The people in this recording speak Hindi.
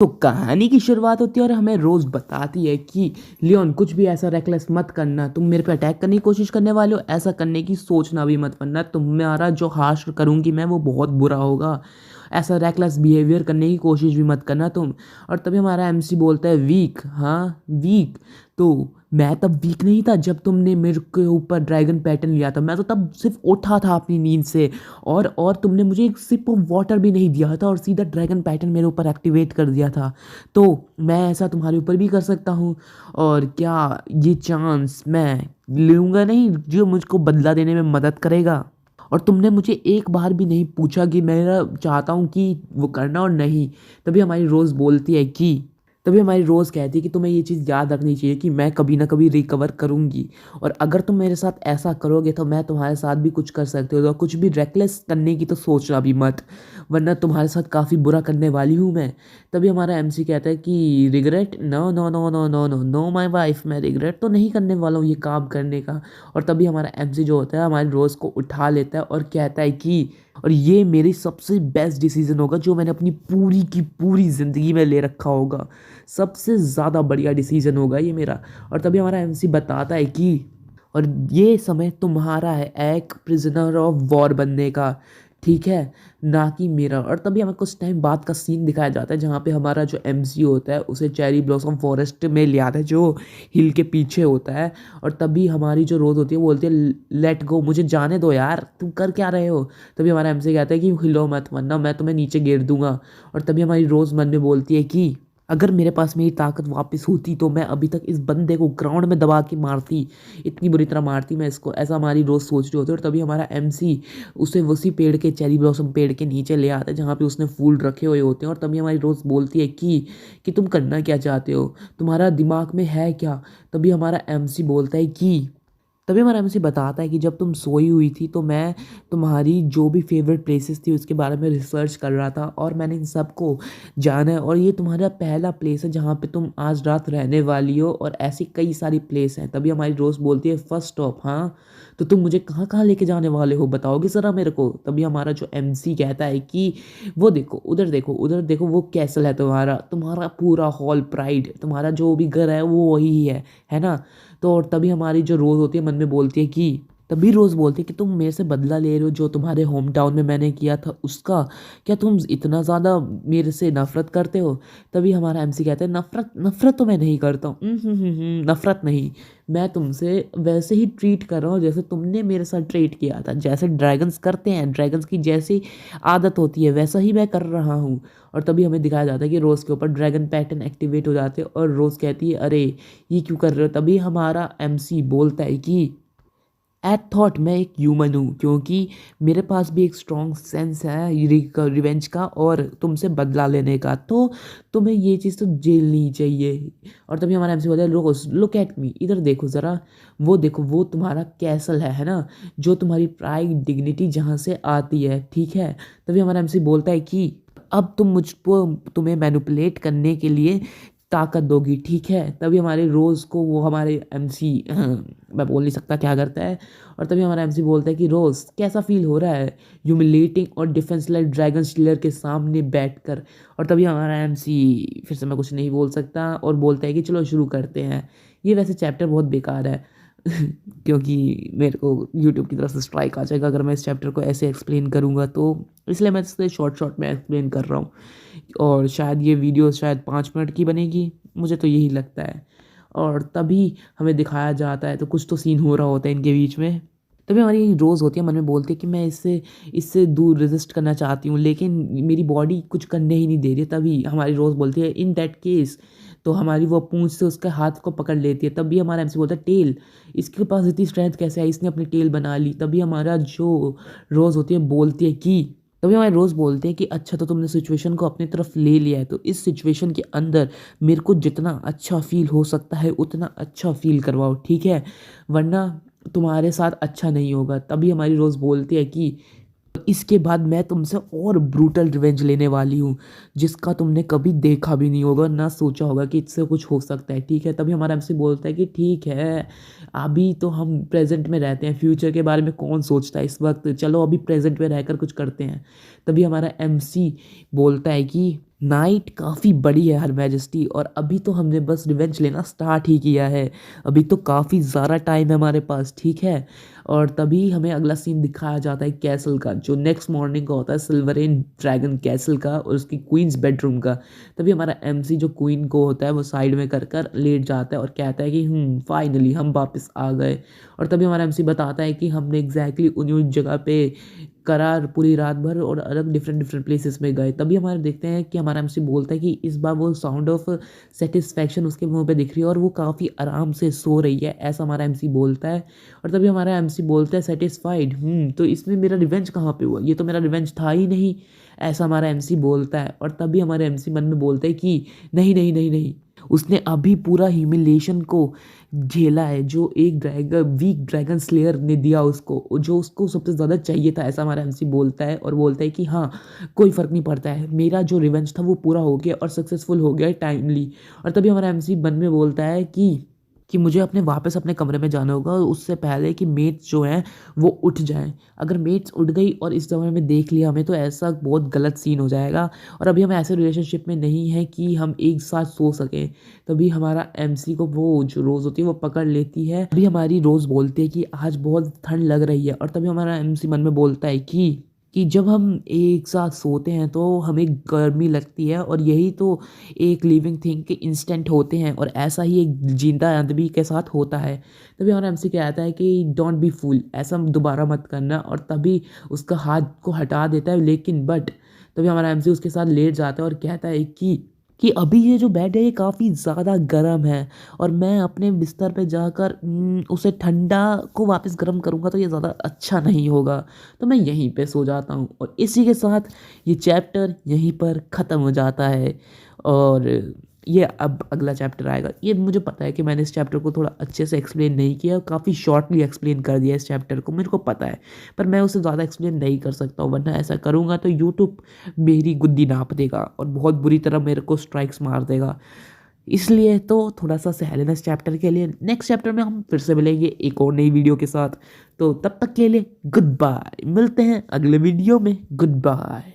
तो कहानी की शुरुआत होती है और हमें रोज बताती है कि लियोन कुछ भी ऐसा रेकलेस मत करना, तुम मेरे पे अटैक करने की कोशिश करने वाले हो, ऐसा करने की सोचना भी मत, वरना तुम्हारा जो हाश करूंगी मैं वो बहुत बुरा होगा। ऐसा रेकलेस बिहेवियर करने की कोशिश भी मत करना तुम। और तभी हमारा एमसी बोलता है वीक, हाँ वीक। तो मैं तब वीक नहीं था जब तुमने मेरे के ऊपर ड्रैगन पैटर्न लिया था, मैं तो तब सिर्फ उठा था अपनी नींद से। और तुमने मुझे एक सिप ऑफ वाटर भी नहीं दिया था और सीधा ड्रैगन पैटर्न मेरे ऊपर एक्टिवेट कर दिया था। तो मैं ऐसा तुम्हारे ऊपर भी कर सकता हूँ। और क्या ये चांस मैं लूँगा नहीं जो मुझको बदला देने में मदद करेगा? और तुमने मुझे एक बार भी नहीं पूछा कि मेरा चाहता हूँ कि वो करना और नहीं। तभी हमारी रोज़ बोलती है कि तभी हमारी रोज़ कहती है कि तुम्हें ये चीज़ याद रखनी चाहिए कि मैं कभी ना कभी रिकवर करूँगी। और अगर तुम मेरे साथ ऐसा करोगे तो मैं तुम्हारे साथ भी कुछ कर सकती हूँ, तो कुछ भी रेकलेस करने की तो सोचना भी मत, वरना तुम्हारे साथ काफ़ी बुरा करने वाली हूँ मैं। तभी हमारा एमसी कहता है कि regret, no no no no no no no my wife, मैं रिग्रेट तो नहीं करने वाला हूँ ये काम करने का। और तभी हमारा एमसी जो होता है हमारी रोज़ को उठा लेता है और कहता है कि और ये मेरी सबसे बेस्ट डिसीजन होगा जो मैंने अपनी पूरी की पूरी ज़िंदगी में ले रखा होगा। सबसे ज़्यादा बढ़िया डिसीजन होगा ये मेरा। और तभी हमारा एमसी बताता है कि और ये समय तुम्हारा है एक प्रिजनर ऑफ वॉर बनने का, ठीक है, ना कि मेरा। और तभी हमें कुछ टाइम बाद का सीन दिखाया जाता है जहाँ पे हमारा जो एमसी होता है उसे चेरी ब्लॉसम फॉरेस्ट में ले आता है जो हिल के पीछे होता है। और तभी हमारी जो रोज़ होती है वो बोलती है लेट गो, मुझे जाने दो यार, तुम कर क्या रहे हो? तभी हमारा एमसी कहता है कि हिलो मत वरना मैं तुम्हें नीचे गिर दूंगा। और तभी हमारी रोज़ मन में बोलती है कि अगर मेरे पास मेरी ताकत वापस होती तो मैं अभी तक इस बंदे को ग्राउंड में दबा के मारती, इतनी बुरी तरह मारती मैं इसको। ऐसा हमारी रोज़ सोच रही होती है। और तभी हमारा एमसी उसे उसी पेड़ के चेरी ब्लॉसम पेड़ के नीचे ले आता है जहाँ पे उसने फूल रखे हुए होते हैं। और तभी हमारी रोज़ बोलती है कि तुम करना क्या चाहते हो, तुम्हारा दिमाग में है क्या? तभी हमारा एमसी बोलता है कि तभी हमारा एमसी बताता है कि जब तुम सोई हुई थी तो मैं तुम्हारी जो भी फेवरेट प्लेसेस थी उसके बारे में रिसर्च कर रहा था और मैंने इन सबको जाना है। और ये तुम्हारा पहला प्लेस है जहाँ पे तुम आज रात रहने वाली हो और ऐसी कई सारी प्लेस हैं। तभी हमारी रोज़ बोलती है फर्स्ट स्टॉप, हाँ तो तुम मुझे कहाँ कहाँ लेके जाने वाले हो, बताओगे ज़रा मेरे को? तभी हमारा जो एमसी कहता है कि वो देखो उधर, देखो उधर देखो, वो कैसल है तुम्हारा, तुम्हारा पूरा हॉल प्राइड, तुम्हारा जो भी घर है वो वही है ना? तो और तभी हमारी जो रोज़ होती है मन में बोलती है कि तभी रोज़ बोलती है कि तुम मेरे से बदला ले रहे हो जो तुम्हारे होम टाउन में मैंने किया था उसका, क्या तुम इतना ज़्यादा मेरे से नफ़रत करते हो? तभी हमारा एमसी कहता है नफ़रत, नफ़रत तो मैं नहीं करता हूँ, नफ़रत नहीं, मैं तुमसे वैसे ही ट्रीट कर रहा हूँ जैसे तुमने मेरे साथ ट्रीट किया था, जैसे ड्रैगन्स करते हैं, ड्रैगन्स की जैसी आदत होती है वैसा ही मैं कर रहा हूँ। और तभी हमें दिखाया जाता है कि रोज़ के ऊपर ड्रैगन पैटर्न एक्टिवेट हो जाते हैं और रोज़ कहती है अरे ये क्यों कर रहे हो? तभी हमारा एमसी बोलता है कि एट थॉट मैं एक ह्यूमन हूँ क्योंकि मेरे पास भी एक स्ट्रॉन्ग सेंस है रिवेंज का और तुमसे बदला लेने का, तो तुम्हें ये चीज़ तो झेलनी ही चाहिए। और तभी हमारा एमसी बोलता है रोज लुक एट मी, इधर देखो ज़रा, वो देखो वो तुम्हारा कैसल है ना, जो तुम्हारी प्राइड डिग्निटी जहाँ से आती है, ठीक है। तभी हमारा एमसी बोलता है कि अब तुम मुझको तुम्हें मैनिपुलेट करने के लिए ताकत दोगी, ठीक है। तभी हमारे रोज़ को वो हमारे एमसी मैं बोल नहीं सकता क्या करता है। और तभी हमारा एमसी बोलता है कि रोज़ कैसा फील हो रहा है ह्यूमिलेटिंग और डिफेंसलेस ड्रैगन स्लेयर के सामने बैठकर? और तभी हमारा एमसी फिर से मैं कुछ नहीं बोल सकता और बोलता है कि चलो शुरू करते हैं। ये वैसे चैप्टर बहुत बेकार है क्योंकि मेरे को यूट्यूब की तरफ से स्ट्राइक आ जाएगा अगर मैं इस चैप्टर को ऐसे एक्सप्लेन करूँगा, तो इसलिए मैं इसे शॉर्ट शॉर्ट में एक्सप्लेन कर रहा हूँ। और शायद ये वीडियो शायद 5 मिनट की बनेगी, मुझे तो यही लगता है। और तभी हमें दिखाया जाता है तो कुछ तो सीन हो रहा होता है इनके बीच में। तभी हमारी रोज़ होती है मन में बोलती है कि मैं इससे इससे दूर रेजिस्ट करना चाहती हूँ लेकिन मेरी बॉडी कुछ करने ही नहीं दे रही है। तभी हमारी रोज़ बोलती है इन दैट केस, तो हमारी वो पूंछ से उसके हाथ को पकड़ लेती है। तभी हमारा एमसी बोलता है टेल, इसके पास इतनी स्ट्रेंथ कैसे आई, इसने अपनी टेल बना ली। तभी हमारा जो रोज़ होती है बोलती है कि तभी हमारे रोज़ बोलते हैं कि अच्छा तो तुमने सिचुएशन को अपनी तरफ ले लिया है तो इस सिचुएशन के अंदर मेरे को जितना अच्छा फील हो सकता है उतना अच्छा फील करवाओ, ठीक है, वरना तुम्हारे साथ अच्छा नहीं होगा। तभी हमारी रोज़ बोलती है कि इसके बाद मैं तुमसे और ब्रूटल रिवेंज लेने वाली हूँ जिसका तुमने कभी देखा भी नहीं होगा, ना सोचा होगा कि इससे कुछ हो सकता है, ठीक है। तभी हमारा एमसी बोलता है कि ठीक है, अभी तो हम प्रेजेंट में रहते हैं, फ्यूचर के बारे में कौन सोचता है इस वक्त, चलो अभी प्रेजेंट में रहकर कुछ करते हैं। तभी हमारा एमसी बोलता है कि नाइट काफ़ी बड़ी है हर मैजेस्टी, और अभी तो हमने बस रिवेंज लेना स्टार्ट ही किया है। अभी तो काफ़ी ज़्यादा टाइम है हमारे पास, ठीक है। और तभी हमें अगला सीन दिखाया जाता है कैसल का, जो नेक्स्ट मॉर्निंग का होता है, सिल्वरेन ड्रैगन कैसल का और उसकी क्वींस बेडरूम का। तभी हमारा एमसी जो क्वीन को होता है वो साइड में कर कर लेट जाता है और कहता है कि फाइनली हम वापस आ गए। और तभी हमारा एमसी बताता है कि हमने एग्जैक्टली उन जगह पे करार पूरी रात भर और अलग डिफरेंट डिफरेंट प्लेसेस में गए। तभी हमारे देखते हैं कि हमारा एमसी बोलता है कि इस बार वो साउंड ऑफ सेटिस्फैक्शन उसके मुंह पे दिख रही है और वो काफ़ी आराम से सो रही है, ऐसा हमारा एमसी बोलता है। और तभी हमारा एमसी बोलता है सेटिस्फाइड, तो इसमें मेरा रिवेंज कहाँ पे हुआ, ये तो मेरा रिवेंज था ही नहीं, ऐसा हमारा एमसी बोलता है। और तभी हमारे एमसी मन में बोलते हैं कि नहीं नहीं नहीं नहीं, उसने अभी पूरा ह्यूमिलेशन को झेला है जो एक वीक ड्रैगन स्लेयर ने दिया उसको, जो उसको सबसे ज़्यादा चाहिए था, ऐसा हमारा एमसी बोलता है। और बोलता है कि हाँ, कोई फ़र्क नहीं पड़ता है, मेरा जो रिवेंज था वो पूरा हो गया और सक्सेसफुल हो गया टाइमली। और तभी हमारा एमसी मन में बोलता है कि मुझे वापस अपने कमरे में जाना होगा उससे पहले कि मेट्स जो हैं वो उठ जाएं। अगर मेट्स उठ गई और इस समय में देख लिया हमें, तो ऐसा बहुत गलत सीन हो जाएगा और अभी हम ऐसे रिलेशनशिप में नहीं हैं कि हम एक साथ सो सकें। तभी हमारा एमसी को वो जो रोज़ होती है वो पकड़ लेती है। अभी हमारी रोज़ बोलती है कि आज बहुत ठंड लग रही है। और तभी हमारा एमसी मन में बोलता है कि जब हम एक साथ सोते हैं तो हमें गर्मी लगती है, और यही तो एक लिविंग थिंग के इंस्टेंट होते हैं, और ऐसा ही एक जिंदा आदमी के साथ होता है। तभी हमारा एमसी कहता है कि डोंट बी फूल, ऐसा दोबारा मत करना। और तभी उसका हाथ को हटा देता है, लेकिन तभी हमारा एमसी उसके साथ लेट जाता है और कहता है कि अभी ये जो बेड है ये काफ़ी ज़्यादा गर्म है, और मैं अपने बिस्तर पे जाकर उसे ठंडा को वापस गर्म करूँगा तो ये ज़्यादा अच्छा नहीं होगा, तो मैं यहीं पे सो जाता हूँ। और इसी के साथ ये चैप्टर यहीं पर ख़त्म हो जाता है। और ये अब अगला चैप्टर आएगा। ये मुझे पता है कि मैंने इस चैप्टर को थोड़ा अच्छे से एक्सप्लेन नहीं किया, काफ़ी शॉर्टली एक्सप्लेन कर दिया इस चैप्टर को, मेरे को पता है। पर मैं उसे ज़्यादा एक्सप्लेन नहीं कर सकता हूँ, वरना ऐसा करूँगा तो यूट्यूब मेरी गुद्दी नाप देगा और बहुत बुरी तरह मेरे को स्ट्राइक्स मार देगा। इसलिए तो थोड़ा सा सह लेना इस चैप्टर के लिए। नेक्स्ट चैप्टर में हम फिर से मिलेंगे एक और नई वीडियो के साथ। तो तब तक के लिए गुड बाय, मिलते हैं अगले वीडियो में। Good bye.